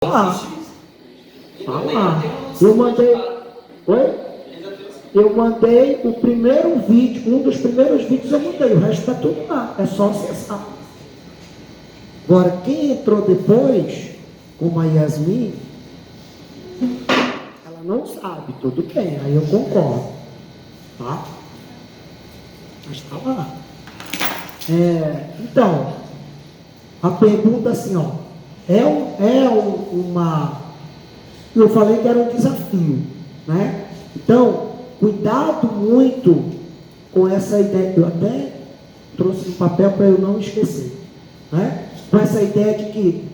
lá. Tá lá. Eu mandei. Oi? Eu mandei o primeiro vídeo, um dos primeiros vídeos eu mandei, o resto está tudo lá, é só acessar. Agora, quem entrou depois, como a Yasmin, ela não sabe, tudo bem, aí eu concordo, tá? Mas está lá. Então, a pergunta assim, ó, uma... Eu falei que era um desafio, né? Então, cuidado muito com essa ideia. Eu até trouxe um papel para eu não esquecer, né? Com essa ideia de que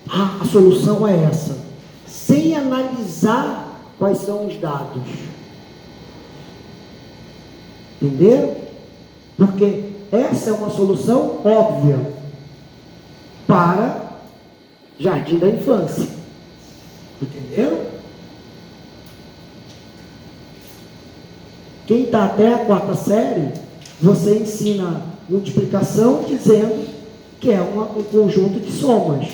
a solução é essa, sem analisar quais são os dados. Entenderam? Porque essa é uma solução óbvia para jardim da infância. Entenderam? Quem está até a 4ª série, você ensina multiplicação dizendo que é um conjunto de somas.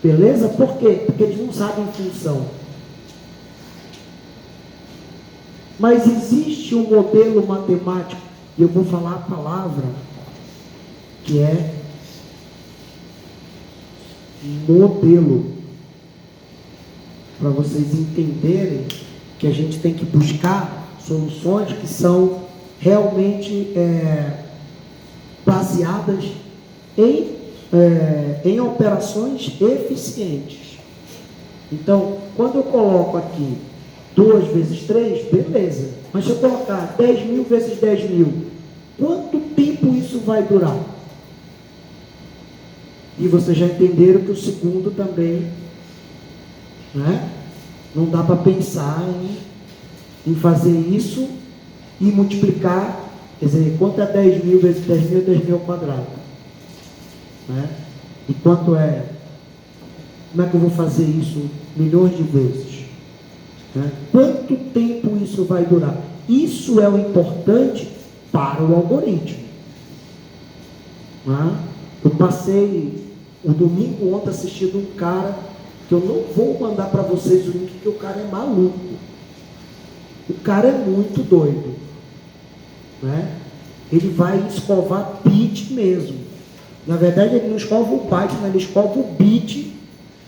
Beleza? Por quê? Porque eles não sabem função. Mas existe um modelo matemático, e eu vou falar a palavra, que é modelo, para vocês entenderem que a gente tem que buscar soluções que são realmente baseadas em operações eficientes. Então, quando eu coloco aqui 2 vezes 3, beleza. Mas se eu colocar 10 mil vezes 10 mil, quanto tempo isso vai durar? E vocês já entenderam que o segundo também, né? Não dá para pensar em fazer isso e multiplicar, quer dizer, quanto é 10 mil vezes 10 mil? 10 mil ao quadrado, né? E quanto é, como é que eu vou fazer isso milhões de vezes, né? Quanto tempo isso vai durar? Isso é o importante para o algoritmo, né? Eu passei o domingo ontem assistindo um cara, que eu não vou mandar para vocês o link, porque o cara é maluco. O cara é muito doido, né? Ele vai escovar bit mesmo. Na verdade, ele não escova o byte, né? Ele escova o bit,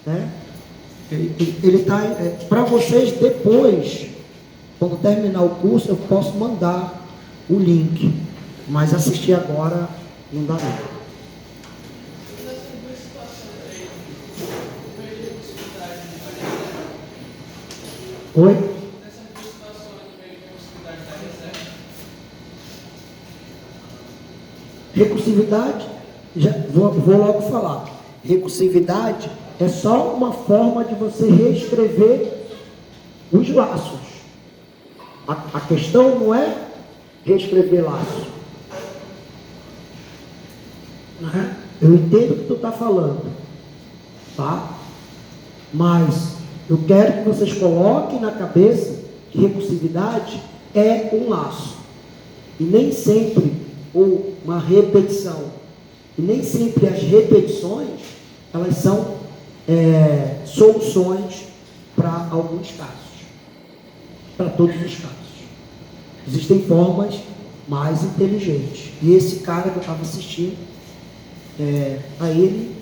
né? Ele está... para vocês, depois, quando terminar o curso, eu posso mandar o link. Mas assistir agora não dá não. Oi? Recursividade, vou logo falar. Recursividade é só uma forma de você reescrever os laços. A questão não é reescrever laço. Eu entendo o que tu está falando, tá? Mas eu quero que vocês coloquem na cabeça que recursividade é um laço. E nem sempre, ou uma repetição. E nem sempre as repetições, elas são soluções para alguns casos. Para todos os casos. Existem formas mais inteligentes. E esse cara que eu estava assistindo, aí ele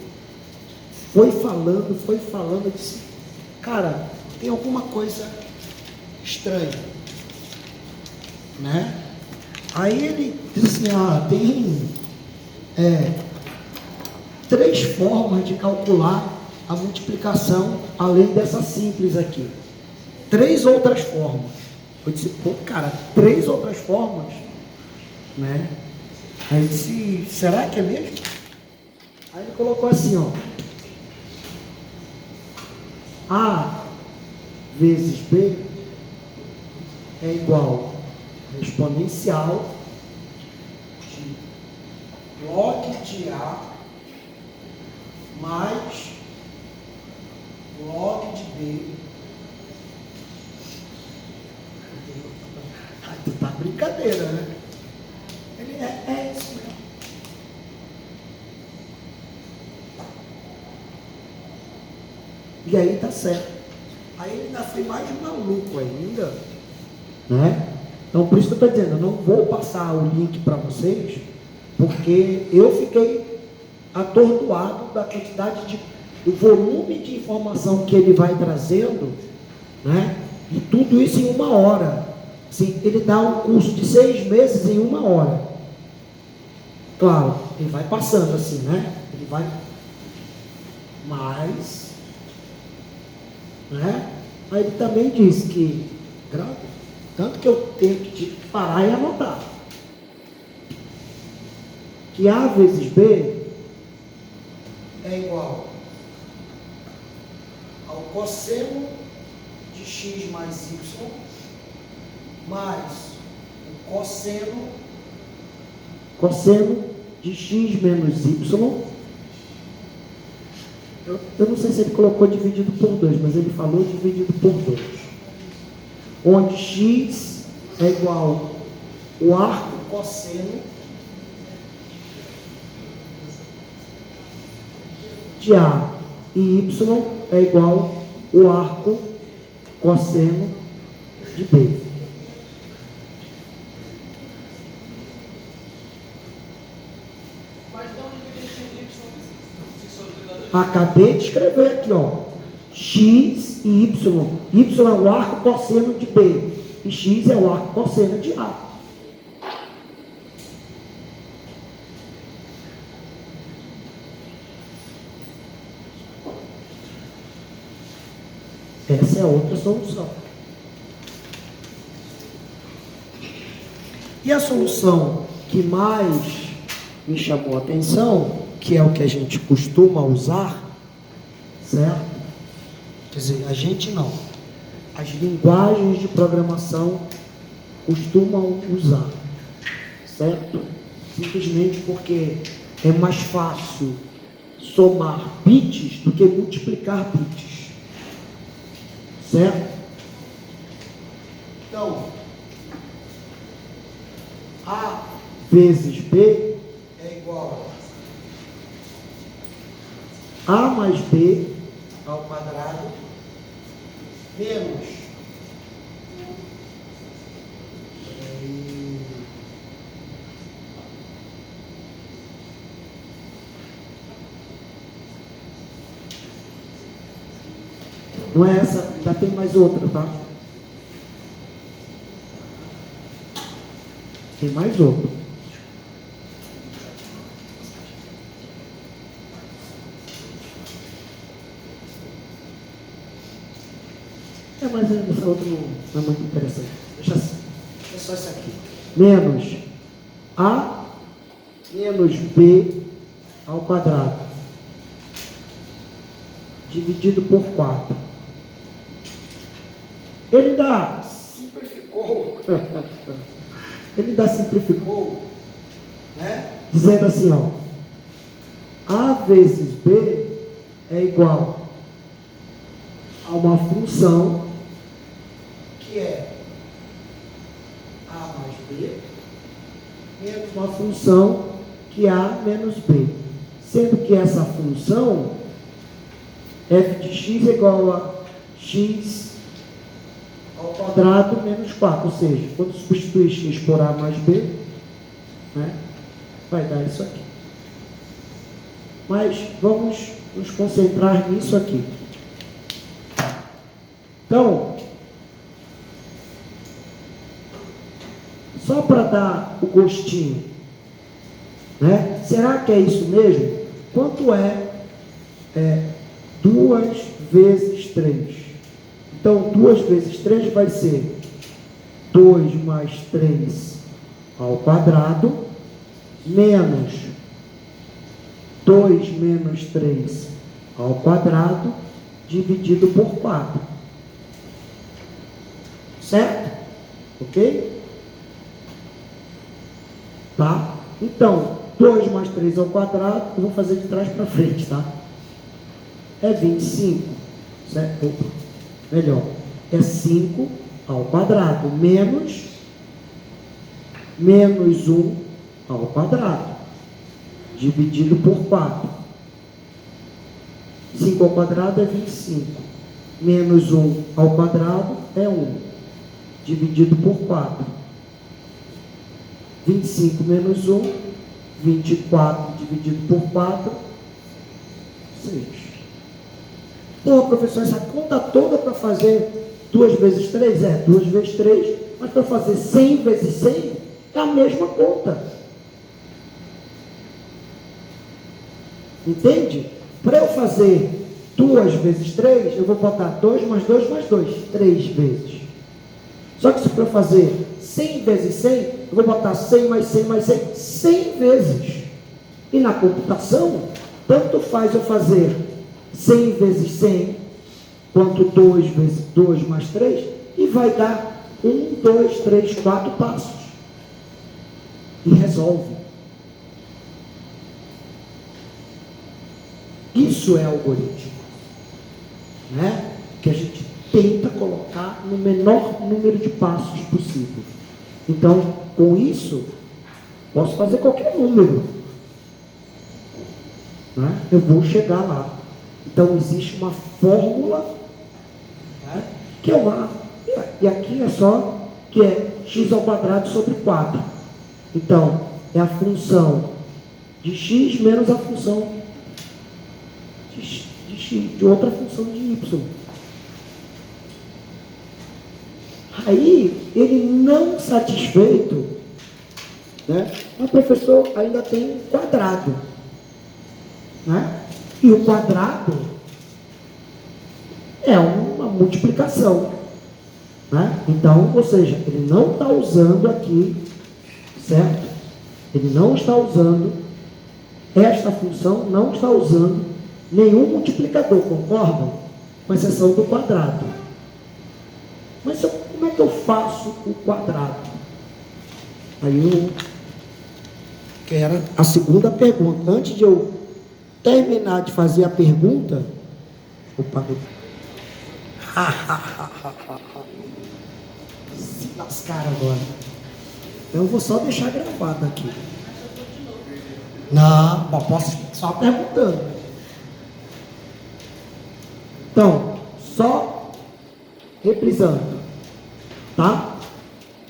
foi falando, eu disse, cara, tem alguma coisa estranha, né? Aí ele disse assim, tem 3 formas de calcular a multiplicação, além dessa simples aqui. 3 outras formas. Eu disse, pô, cara, 3 outras formas, né? Aí eu disse, será que é mesmo? Aí ele colocou assim, ó. A vezes B é igual a exponencial de log de A mais log de B. Ah, tu tá brincadeira, né? Ele é isso mesmo. E aí tá certo. Aí ele ainda foi mais maluco ainda, né? Então por isso que eu estou dizendo, eu não vou passar o link para vocês, porque eu fiquei atordoado da quantidade do volume de informação que ele vai trazendo, né? E tudo isso em 1 hora. Sim, ele dá um curso de 6 meses em 1 hora. Claro, ele vai passando assim, né? Ele vai mais, né? Mas ele também diz que, tanto que eu tive que parar e anotar, que A vezes B é igual ao cosseno de x mais y mais o cosseno de x menos y. Eu não sei se ele colocou dividido por 2, mas ele falou dividido por 2. Onde x é igual o arco cosseno de A e y é igual o arco cosseno de B. Acabei de escrever aqui, ó. X e Y. Y é o arco cosseno de B. E X é o arco cosseno de A. Essa é outra solução. E a solução que mais me chamou a atenção, que é o que a gente costuma usar, certo? Quer dizer, a gente não. As linguagens de programação costumam usar, certo? Simplesmente porque é mais fácil somar bits do que multiplicar bits, certo? Então, A vezes B é igual a mais B ao quadrado menos não é essa, ainda tem mais outra, tá? Tem mais outra. Mas essa outra não é muito interessante. Deixa assim. É só isso aqui. Menos A menos B ao quadrado. Dividido por 4. Ele ainda simplificou. Ele ainda simplificou, né? Dizendo assim, ó. A vezes B é igual a uma função que é A mais B menos uma função que é A menos B. Sendo que essa função f de x é igual a x ao quadrado menos 4. Ou seja, quando substituir x por A mais B, né, vai dar isso aqui. Mas vamos nos concentrar nisso aqui. Então, só para dar o gostinho, né? Será que é isso mesmo? Quanto é 2 vezes 3? Então, 2 vezes 3 vai ser 2 mais 3 ao quadrado, menos 2 menos 3 ao quadrado, dividido por 4. Certo? Ok? Tá? Então, 2 mais 3 ao quadrado, eu vou fazer de trás para frente, tá? É 25, certo? Opa, melhor, é 5 ao quadrado, menos 1 ao quadrado, dividido por 4. 5 ao quadrado é 25. Menos 1 ao quadrado é 1. Dividido por 4. 25 menos 1, 24 dividido por 4, 6. Pô, professor, essa conta toda para fazer 2 vezes 3? É, 2 vezes 3, mas para fazer 100 vezes 100 é a mesma conta. Entende? Para eu fazer 2 vezes 3, eu vou botar 2 mais 2 mais 2, 3 vezes. Só que se para eu fazer 100 vezes 100, eu vou botar 100 mais 100 mais 100, 100 vezes. E na computação, tanto faz eu fazer 100 vezes 100, quanto 2 vezes 2 mais 3, e vai dar 1, 2, 3, 4 passos. E resolve. Isso é algoritmo, né? Que a gente tenta colocar no menor número de passos possível. Então, com isso, posso fazer qualquer número, né? Eu vou chegar lá. Então, existe uma fórmula, né? Que é uma, e aqui é só, que é x ao quadrado sobre 4. Então, é a função de x menos a função de x, de outra função de y. Aí, ele não satisfeito, né? O professor ainda tem um quadrado, né? E o quadrado é uma multiplicação, né? Então, ou seja, ele não está usando aqui, certo? Ele não está usando, esta função não está usando nenhum multiplicador, concordam? Com exceção do quadrado. Mas como é que eu faço o quadrado? Aí que era a segunda pergunta. Antes de eu terminar de fazer a pergunta, opa, se lascaram agora. Eu vou só deixar gravado aqui. Não, posso só perguntando. Então, só reprisando, tá?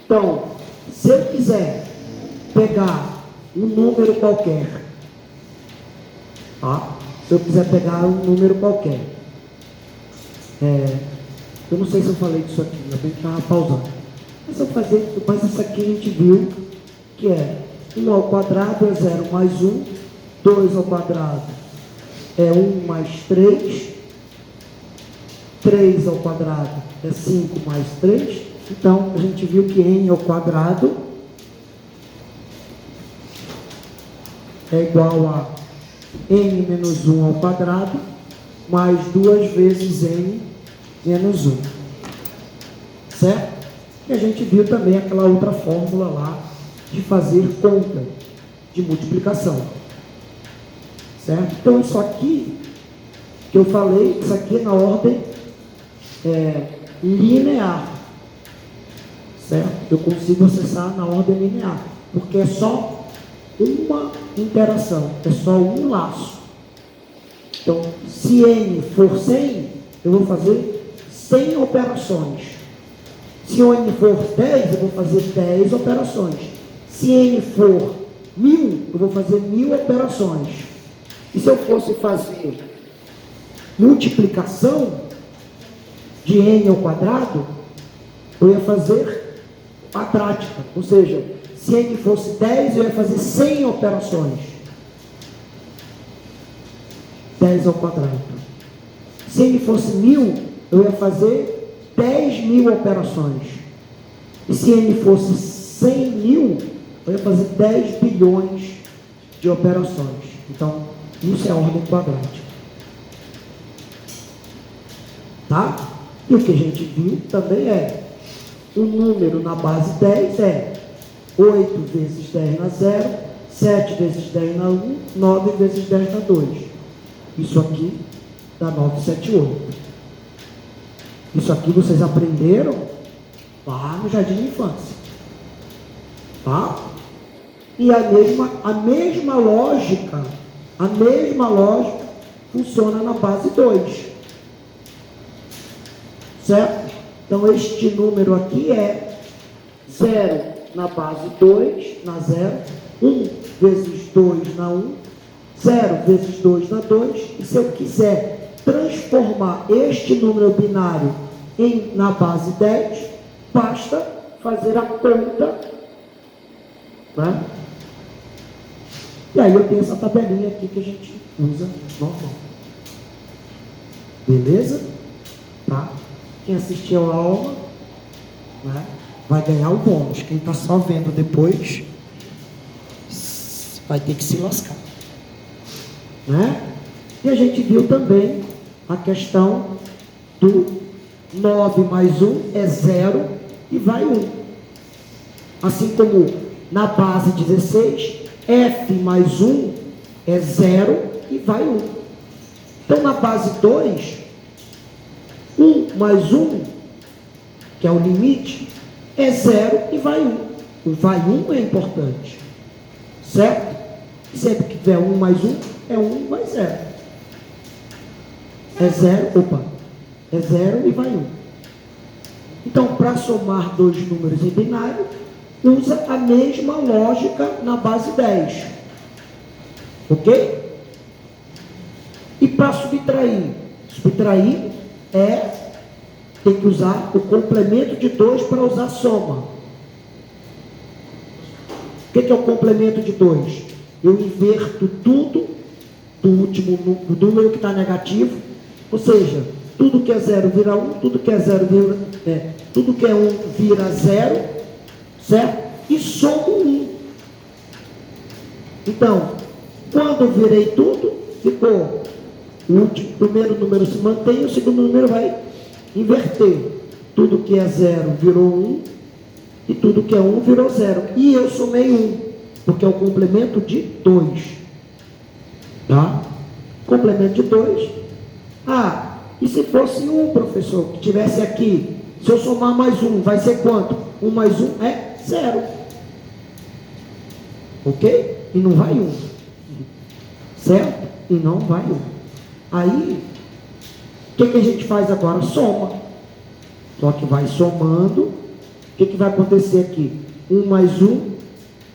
Então, se eu quiser pegar um número qualquer, tá? Se eu quiser pegar um número qualquer, eu não sei se eu falei disso aqui, eu tenho que estar pausando. Mas isso aqui a gente viu que é 1 ao quadrado é 0 mais 1, 2 ao quadrado é 1 mais 3, 3 ao quadrado é 5 mais 3. Então, a gente viu que n ao quadrado é igual a n menos 1 ao quadrado mais 2 vezes n menos 1. Certo? E a gente viu também aquela outra fórmula lá de fazer conta de multiplicação. Certo? Então, isso aqui que eu falei, isso aqui é na ordem linear. Certo? Eu consigo acessar na ordem linear, porque é só uma interação, é só um laço. Então, se n for 100, eu vou fazer 100 operações. Se n for 10, eu vou fazer 10 operações. Se n for 1000, eu vou fazer 1000 operações. E se eu fosse fazer multiplicação de n ao quadrado, eu ia fazer quadrática. Ou seja, se n fosse 10, eu ia fazer 100 operações. 10 ao quadrado. Se n fosse 1000, eu ia fazer 10.000 operações. E se n fosse 100.000, eu ia fazer 10 bilhões de operações. Então, isso é a ordem quadrática. Tá? E o que a gente viu também é um número na base 10 é 8 vezes 10 na 0, 7 vezes 10 na 1, 9 vezes 10 na 2. Isso aqui dá 978. Isso aqui vocês aprenderam lá no Jardim de Infância. Tá? E a mesma lógica funciona na base 2. Certo? Então, este número aqui é 0 na base 2, na 0. 1 vezes 2 na 1. 0 vezes 2 na 2. E se eu quiser transformar este número binário na base 10, basta fazer a conta, né? E aí eu tenho essa tabelinha aqui que a gente usa normal. Beleza? Tá? Quem assistiu a aula, né, vai ganhar o bônus. Quem está só vendo depois vai ter que se lascar, né? E a gente viu também a questão do 9 mais 1 é 0 e vai 1. Assim como na base 16, f mais 1 é 0 e vai 1. Então na base 2, 1 mais 1, que é o limite, é 0 e vai 1. O vai 1 é importante, certo? Sempre que tiver 1 mais 1, é 1 vai 0. É 0, é 0 e vai 1. Então, para somar dois números em binário, usa a mesma lógica na base 10. Ok? E para subtrair? Subtrair tem que usar o complemento de 2 para usar soma. O que é o complemento de 2? Eu inverto tudo do último do número que está negativo, ou seja, tudo que é 0 vira 1, tudo que é 0 vira, tudo que é 1 vira 0, certo? E somo 1. Então, quando eu virei tudo, ficou o primeiro número se mantém, o segundo número vai inverter. Tudo que é 0 virou 1, e tudo que é 1 virou 0. E eu somei 1, porque é o complemento de 2. Tá? Complemento de 2. E se fosse 1, professor, que tivesse aqui, se eu somar mais 1, vai ser quanto? 1 mais 1 é 0. Ok? E não vai 1. Certo? E não vai 1. Aí, o que a gente faz agora? Soma. Só que vai somando. O que vai acontecer aqui? 1 mais 1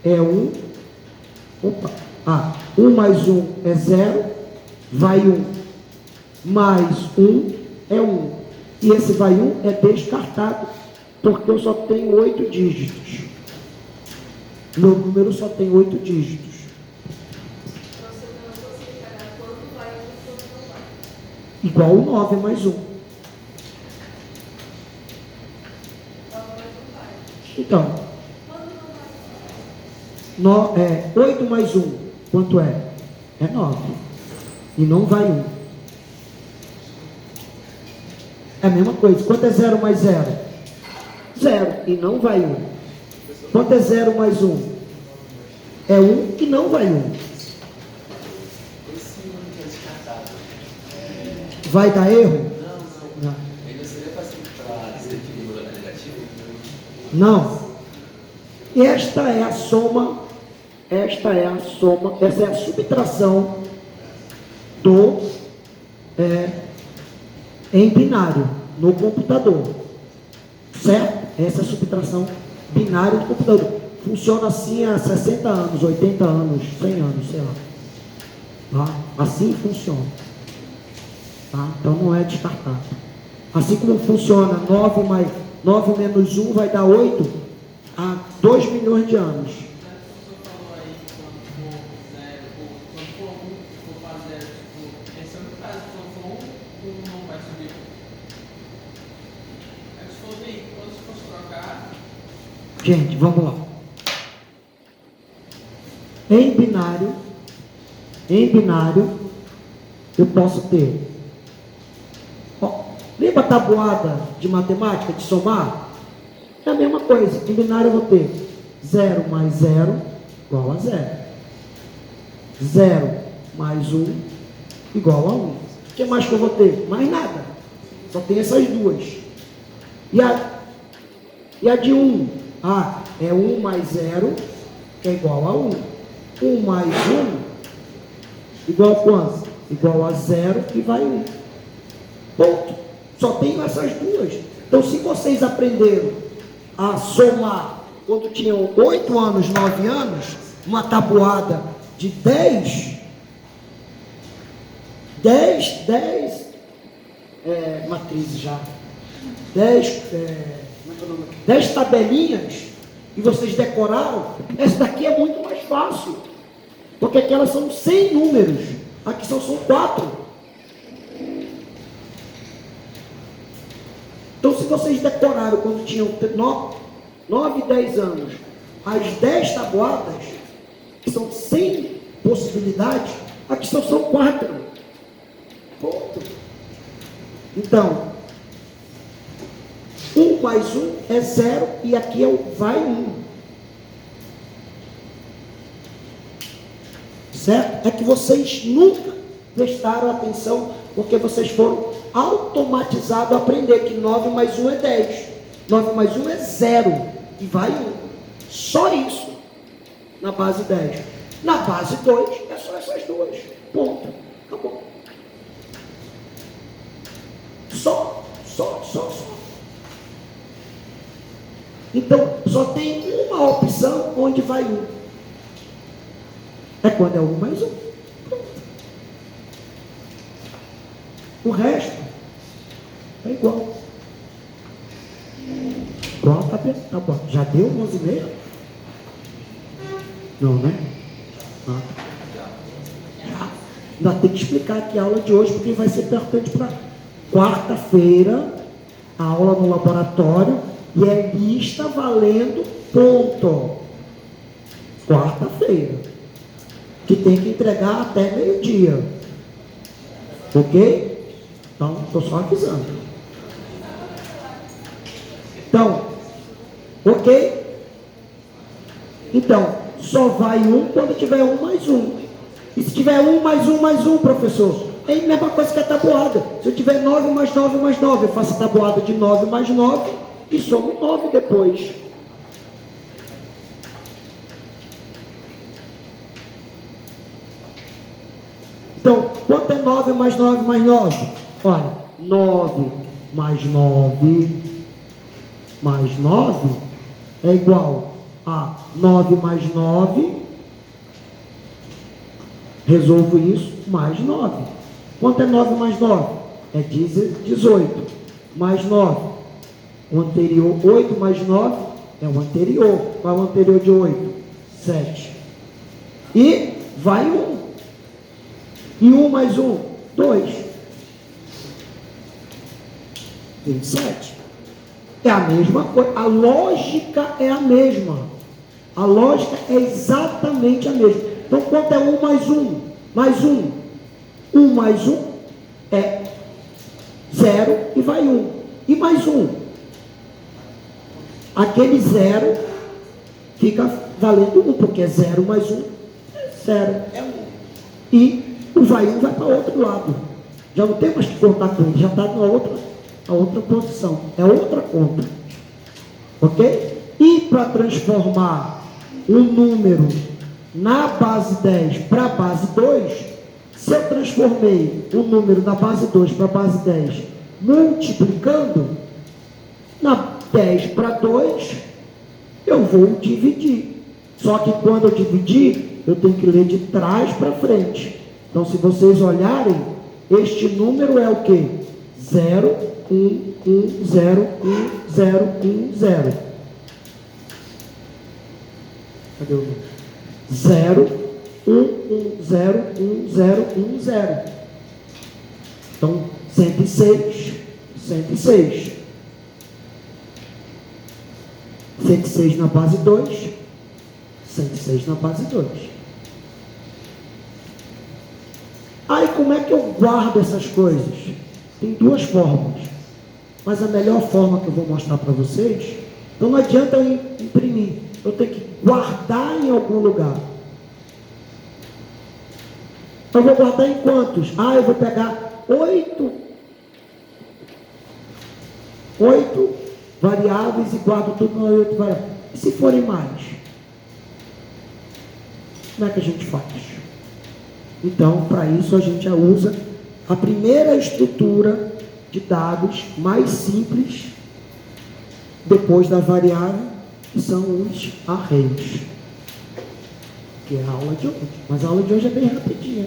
é 1. 1 mais 1 é 0. Vai 1. Mais 1 é 1. E esse vai 1 é descartado, porque eu só tenho 8 dígitos. Meu número só tem 8 dígitos. Igual o 9 mais 1. Então, 8 mais 1, quanto é? É 9. E não vai 1. É a mesma coisa. Quanto é 0 mais 0? 0. E não vai 1. Quanto é 0 mais 1? É 1 e não vai 1. Vai dar erro? Não. Ainda seria fácil para dizer que o número é negativo? Não. Esta é a soma, essa é a subtração em binário no computador. Certo? Essa é a subtração binária do computador. Funciona assim há 60 anos, 80 anos, 100 anos, sei lá. Tá? Assim funciona. Tá? Então não é descartável. Assim como funciona 9 menos 1 vai dar 8 há 2 milhões de anos. Gente, vamos lá. Em binário, eu posso ter. Lembra a tabuada de matemática, de somar? É a mesma coisa. Em binário eu vou ter 0 mais 0 igual a 0. 0 mais 1 igual a 1. O que mais que eu vou ter? Mais nada. Só tem essas duas. E a de 1? É 1 mais 0 que é igual a 1. 1 mais 1 igual a quanto? igual a 0 e vai 1. Ponto. Só tem essas duas. Então, se vocês aprenderam a somar quando tinham 8 anos, 9 anos, uma tabuada de 10 matrizes já, 10 tabelinhas, e vocês decoraram, essa daqui é muito mais fácil, porque aquelas são 100 números, aqui são 4. Então, se vocês decoraram quando tinham 9 e 10 anos, as 10 tabuadas, que são 100 possibilidades, aqui são 4. Ponto. Então, 1 mais 1 é 0, e aqui é o vai 1. Certo? É que vocês nunca prestaram atenção, porque vocês foram automatizados a aprender que 9 mais 1 é 10. 9 mais 1 é 0, e vai 1. Só isso, na base 10. Na base 2, é só essas duas. Ponto. Acabou. Só. Então, só tem uma opção onde vai 1. É quando é 1 mais 1. O resto é igual. Igual tá bom. Já deu 11h30? Não, né? Ainda tem que explicar aqui a aula de hoje, porque vai ser importante para quarta-feira, a aula no laboratório, e é lista valendo ponto. Quarta-feira. Que tem que entregar até meio-dia. Ok? Então, estou só avisando. Então, ok? Então, só vai 1 quando tiver 1 mais 1. E se tiver 1 mais 1 mais 1, professor? É a mesma coisa que a tabuada. Se eu tiver 9 mais 9 mais 9, eu faço a tabuada de 9 mais 9 e somo 9 depois. Então, quanto é 9 mais 9 mais 9? Olha, 9 mais 9 mais 9 é igual a 9 mais 9. Resolvo isso, mais 9. Quanto é 9 mais 9? É 18. Mais 9. O anterior, 8 mais 9 é o anterior. Qual é o anterior de 8? 7. E vai 1. E 1 mais 1? 2. 27. É a mesma coisa. A lógica é a mesma. A lógica é exatamente a mesma. Então, quanto é 1 mais 1? Mais 1. 1 mais 1 é 0 e vai 1. E mais 1. Aquele 0 fica valendo 1, porque é 0 mais 1 é 0. É 1. E o vai 1 vai para o outro lado. Já não tem mais que contar com ele, já está na outra posição. É outra conta. Ok? E para transformar um número na base 10 para a base 2, se eu transformei o número da base 2 para a base 10 multiplicando, na 10 para 2, eu vou dividir. Só que quando eu dividir, eu tenho que ler de trás para frente. Então, se vocês olharem, este número é o quê? 0, 1, 1, 0, 1, 0, 1, 0. Cadê o número? 0, 1, 1, 0, 1, 0, 1, 0. Então, 106, 106. 106 na base 2, 106 na base 2. Aí, como é que eu guardo essas coisas? Tem duas formas, mas a melhor forma que eu vou mostrar para vocês, então não adianta eu imprimir, eu tenho que guardar em algum lugar. Eu vou guardar em quantos? Eu vou pegar 8 variáveis e guardo tudo nas 8 variáveis. E se forem mais? Como é que a gente faz? Então, para isso a gente usa a primeira estrutura de dados mais simples, depois da variável, que são os arrays, que é a aula de hoje. Mas a aula de hoje é bem rapidinha.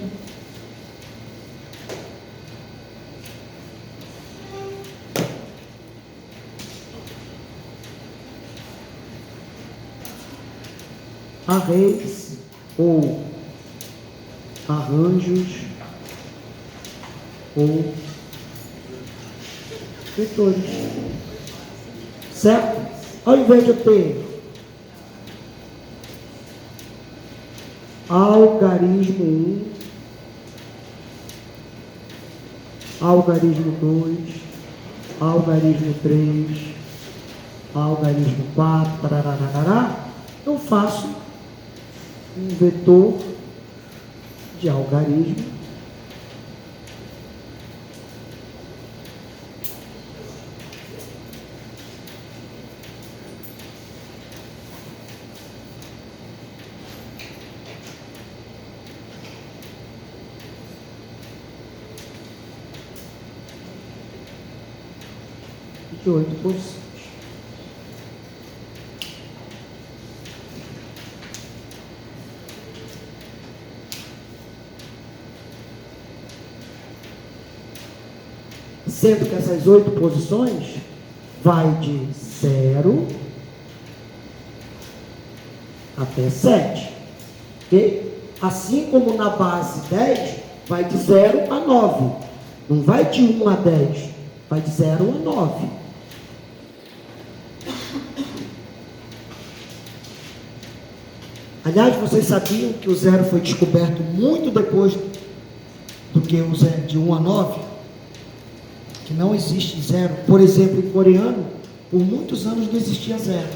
Arrays ou arranjos ou vetores, certo? Ao invés de eu ter algarismo 1, algarismo 2, algarismo 3, algarismo 4, tarararará, eu faço um vetor de algarismo de 8 posições. Sendo que essas 8 posições vai de 0 até 7, ok? Assim como na base 10, vai de 0 a 9, não vai de 1 a 10, vai de 0 a 9. Aliás, vocês sabiam que o 0 foi descoberto muito depois do que o 0 de 1 a 9? Que não existe 0. Por exemplo, em coreano, por muitos anos não existia 0.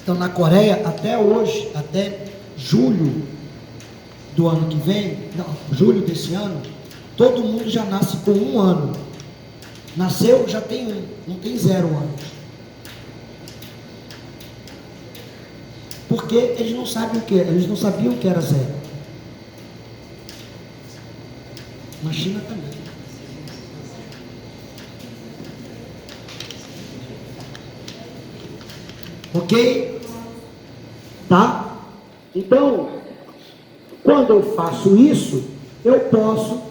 Então, na Coreia, até hoje, até julho do ano que vem, não, julho desse ano, todo mundo já nasce com 1 ano. Nasceu, já tem 1, não tem 0 anos. Porque eles não sabem o que, eles não sabiam o que era 0. Na China também. Ok? Tá? Então, quando eu faço isso, eu posso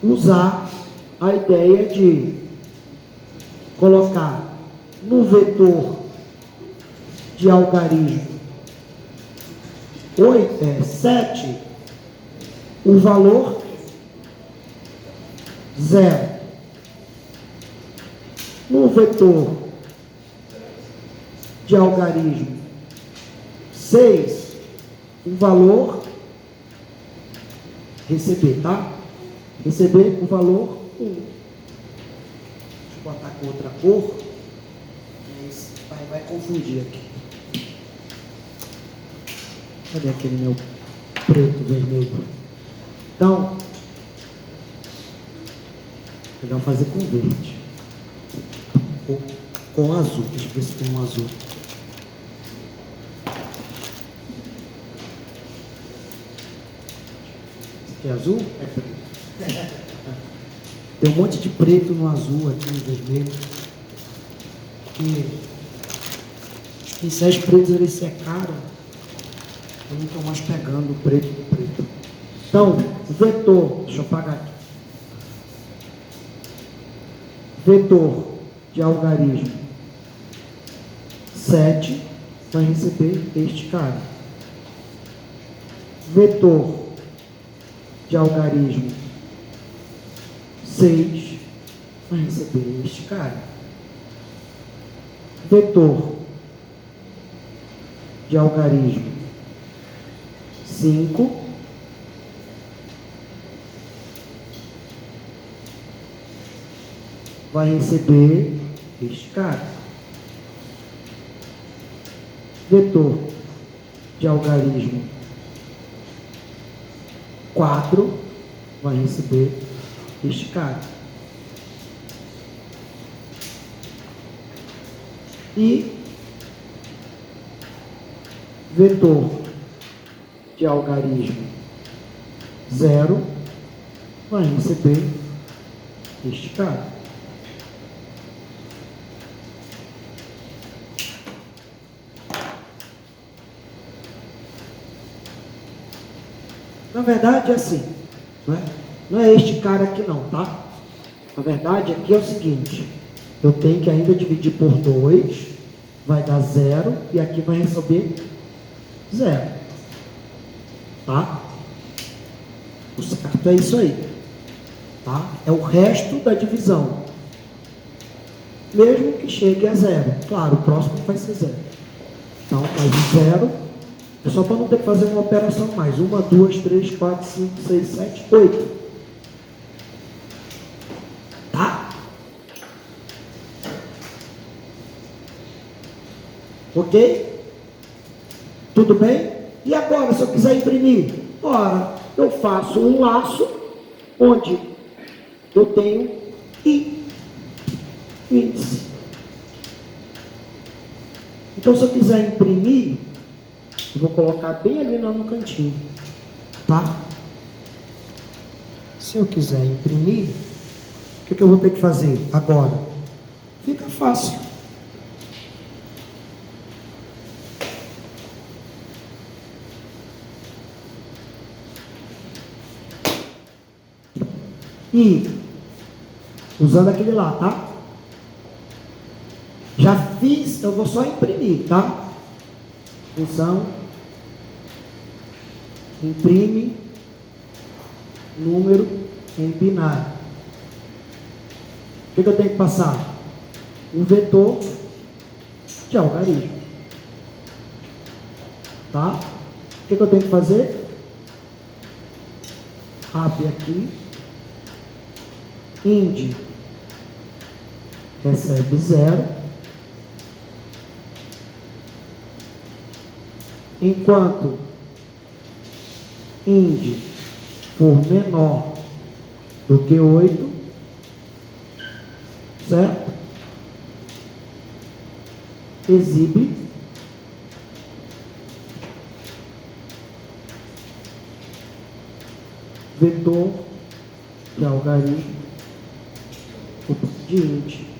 usar a ideia de colocar no vetor de algarismo 7 o valor 0. No vetor de algarismo 6, o valor receber, tá? Receber o valor 1. Deixa eu botar com outra cor. Vai confundir aqui. Cadê aquele meu preto, vermelho? Então, melhor fazer com verde. Ou com azul. Deixa eu ver se tem um azul. Esse aqui é azul? É preto. Tem um monte de preto no azul aqui, no vermelho. Porque os pincéis pretos eles secaram. Eu não estou mais pegando o preto com preto. Então, vetor, deixa eu apagar aqui. Vetor de algarismo 7 vai receber este cara. Vetor de algarismo 6 vai receber este cara. Vetor de algarismo 5 vai receber este cara. Vetor de algarismo 4 vai receber este cara. E vetor de algarismo 0 vai receber este cara. Na verdade é assim, não é este cara aqui não, tá? Na verdade aqui é o seguinte, eu tenho que ainda dividir por 2, vai dar 0, e aqui vai receber 0, tá? O certo é isso aí, tá? É o resto da divisão, mesmo que chegue a 0, claro, o próximo vai ser 0, então mais o 0, é só para não ter que fazer uma operação mais, 1, 2, 3, 4, 5, 6, 7, 8, tá? Ok? Tudo bem? E agora, se eu quiser imprimir? Ora, eu faço um laço onde eu tenho índice. Então, se eu quiser imprimir, eu vou colocar bem ali no cantinho, tá? Se eu quiser imprimir, o que eu vou ter que fazer agora? Fica fácil. E usando aquele lá, tá? Já fiz, eu vou só imprimir, tá? Função imprime número em binário. O que eu tenho que passar? Um vetor de algarismo, tá? O que eu tenho que fazer? Abre aqui, indi recebe 0, enquanto indi for menor do que 8, certo? Exibe vetor de algarismo de indi.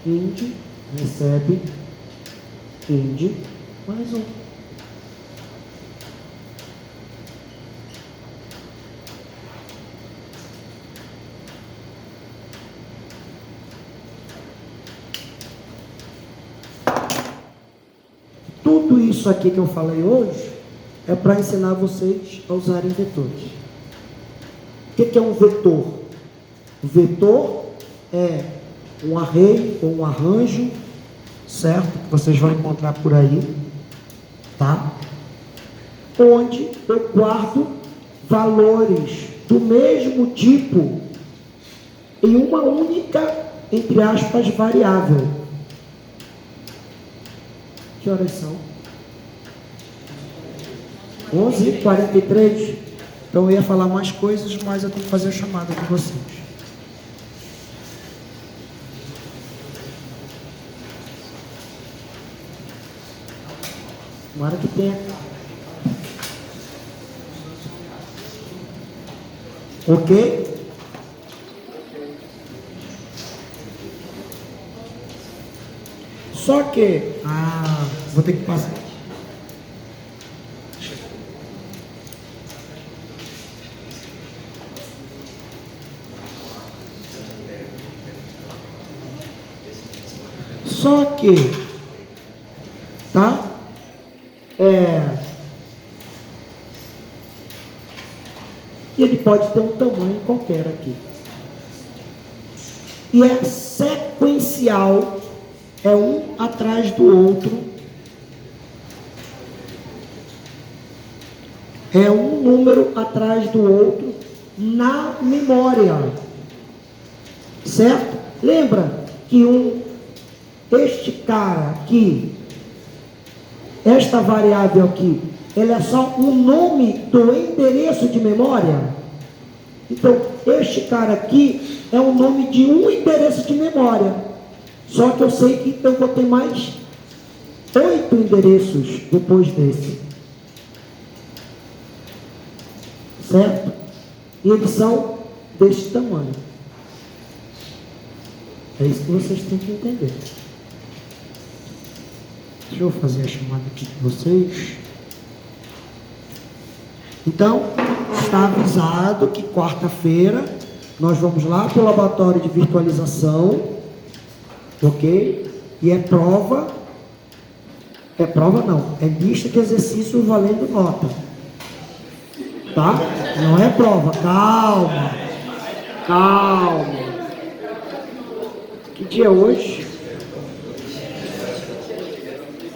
Indi recebe indi mais 1. Tudo isso aqui que eu falei hoje é para ensinar vocês a usarem vetores. O que é um vetor? O vetor é um array ou um arranjo, certo? Que vocês vão encontrar por aí, tá? Onde eu guardo valores do mesmo tipo em uma única, entre aspas, variável. Que horas são? 11h43. Então eu ia falar mais coisas, mas eu tenho que fazer a chamada de vocês. Tomara que tenha. Ok? Só que... vou ter que passar. Só que... Tá? Ele pode ter um tamanho qualquer aqui. E é sequencial, é um atrás do outro. É um número atrás do outro na memória. Certo? Lembra que este cara aqui, esta variável aqui, ela é só o nome do endereço de memória? Então, este cara aqui é o nome de um endereço de memória. Só que eu sei que então vou ter mais 8 endereços depois desse. Certo? E eles são deste tamanho. É isso que vocês têm que entender. Deixa eu fazer a chamada aqui de vocês. Então, está avisado que quarta-feira nós vamos lá para o laboratório de virtualização, ok? E é prova não, é lista de exercícios valendo nota, tá? Não é prova, calma. Que dia é hoje?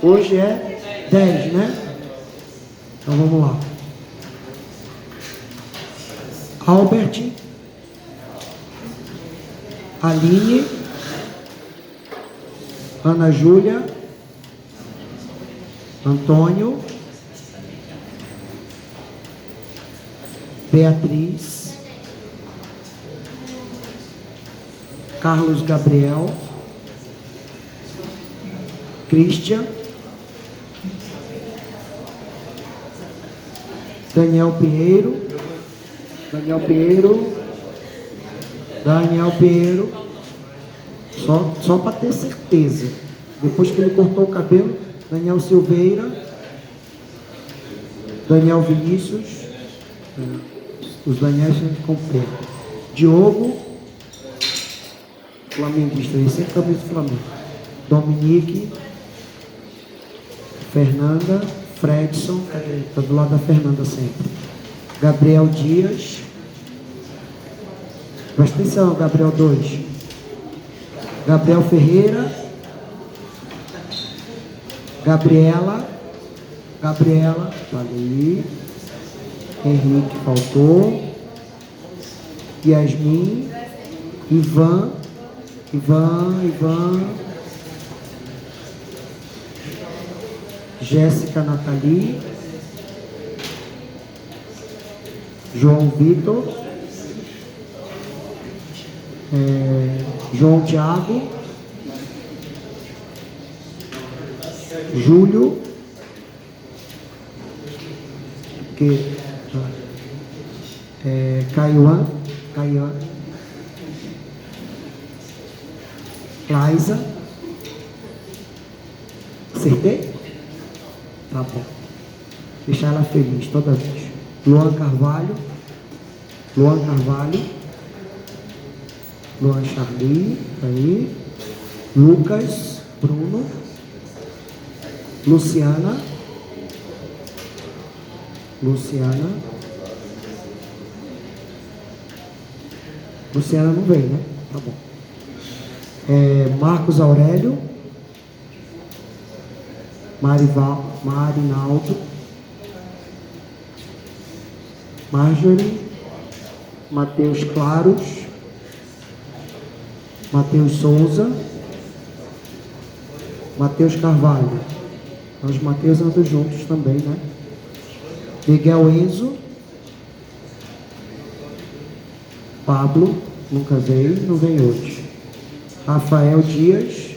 Hoje é 10, né? Então vamos lá. Albert, Aline, Ana Júlia, Antônio, Beatriz, Carlos Gabriel, Cristian, Daniel Pinheiro, só para ter certeza. Depois que ele cortou o cabelo, Daniel Silveira, Daniel Vinícius, os Daniels completos. Diogo, flamenguista, ele sempre camisa do Flamengo. Dominique, Fernanda, Fredson, está do lado da Fernanda sempre. Gabriel Dias, presta atenção, Gabriel 2. Gabriel Ferreira, Gabriela, ali. Henrique faltou. Yasmin, Ivan, Jéssica Nathalie, João Vitor, João Tiago, Júlio, Caiuan, Laisa, acertei? Tá bom. Deixar ela feliz toda vez. Luan Carvalho, Luan Charlie, aí. Lucas, Bruno, Luciana, não veio, né? Tá bom. Marcos Aurélio, Marinaldo, Marjorie, Matheus Claros, Matheus Souza, Matheus Carvalho. Os Matheus andam juntos também, né? Miguel Enzo, Pablo, nunca veio, não vem hoje. Rafael Dias,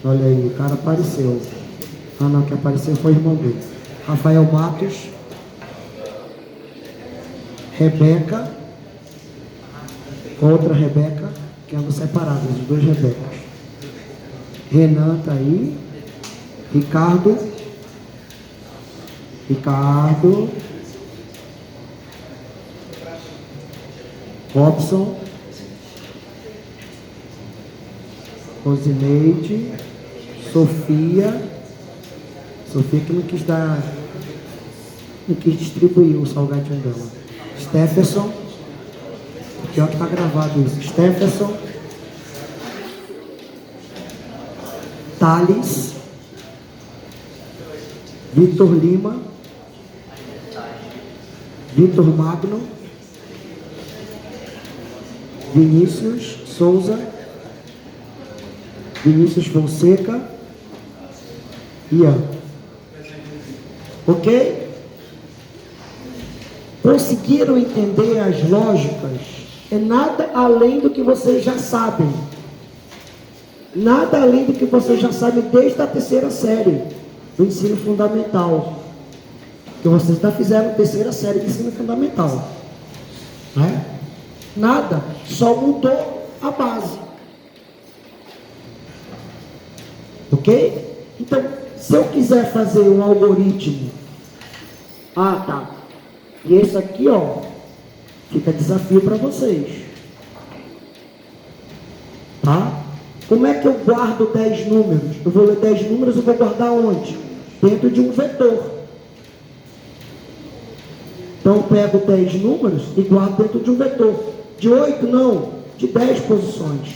olha aí, o cara apareceu. Ah não, que apareceu foi o irmão dele. Rafael Matos, Rebeca, outra Rebeca, que andam separadas, os dois Rebecas. Renan tá aí. Ricardo, Robson, Rosineide, Sofia que não quis distribuir o salgadinho dela. Stephenson, pior que está gravado isso. Stephenson, Thales, Vitor Lima, Vitor Magno, Vinícius Souza, Vinícius Fonseca, Ian. Ok? Conseguiram entender as lógicas? É nada além do que vocês já sabem. Nada além do que vocês já sabem desde a terceira série do ensino fundamental. Que vocês já fizeram a terceira série de ensino fundamental. Né? Nada, só mudou a base. Ok? Então, se eu quiser fazer um algoritmo, tá. E esse aqui, ó, fica desafio para vocês. Tá? Como é que eu guardo 10 números? Eu vou ler 10 números, eu vou guardar onde? Dentro de um vetor. Então eu pego 10 números e guardo dentro de um vetor. De 8 não, de 10 posições.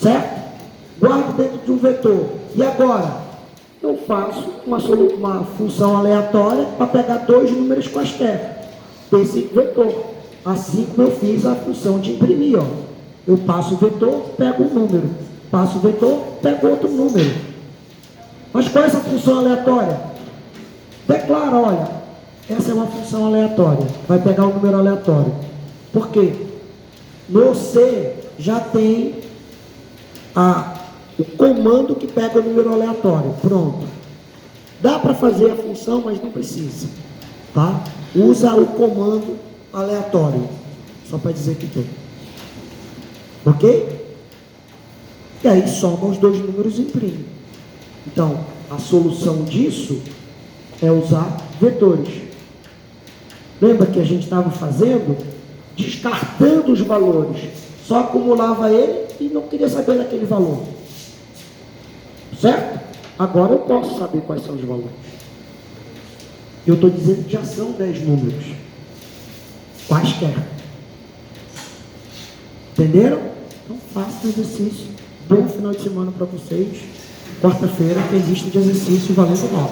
Certo? Guardo dentro de um vetor. E agora? Eu faço uma função aleatória para pegar 2 números quaisquer desse vetor. Assim como eu fiz a função de imprimir. Ó. Eu passo o vetor, pego um número. Passo o vetor, pego outro número. Mas qual é essa função aleatória? Declara, olha, essa é uma função aleatória. Vai pegar um número aleatório. Por quê? No C já tem o comando que pega o número aleatório. Pronto. Dá para fazer a função, mas não precisa. Tá? Usa o comando aleatório. Só para dizer que tem. Ok? E aí soma os 2 números e imprime. Então, a solução disso é usar vetores. Lembra que a gente estava fazendo? Descartando os valores. Só acumulava ele e não queria saber daquele valor. Certo? Agora eu posso saber quais são os valores. Eu estou dizendo que já são 10 números. Quaisquer. Entenderam? Então faça o exercício. Bom final de semana para vocês. Quarta-feira tem lista de exercício valendo 9.